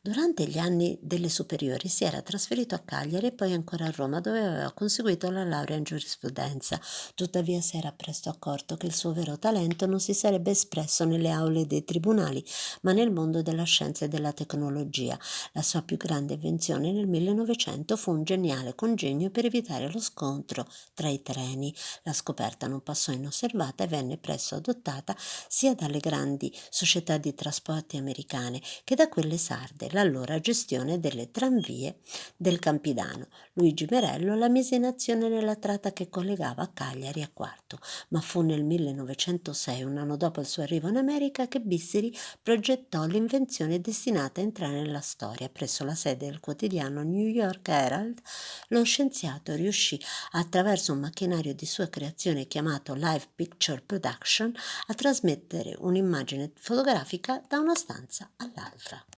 Durante gli anni delle superiori si era trasferito a Cagliari e poi ancora a Roma, dove aveva conseguito la laurea in giurisprudenza. Tuttavia si era presto accorto che il suo vero talento non si sarebbe espresso nelle aule dei tribunali, ma nel mondo della scienza e della tecnologia. La sua più grande invenzione nel 1900 fu un geniale congegno per evitare lo scontro tra i treni. La scoperta non passò inosservata e venne presto adottata sia dalle grandi società di trasporti americane che da quelle sarde, l'allora gestione delle tranvie del Campidano. Luigi Merello la mise in azione nella tratta che collegava Cagliari a Quarto, ma fu nel 1906, un anno dopo il suo arrivo in America, che Bisseri progettò l'invenzione destinata a entrare nella storia. Presso la sede del quotidiano New York Herald, lo scienziato riuscì, attraverso un macchinario di sua creazione chiamato Live Picture Production, a trasmettere un'immagine fotografica da una stanza all'altra.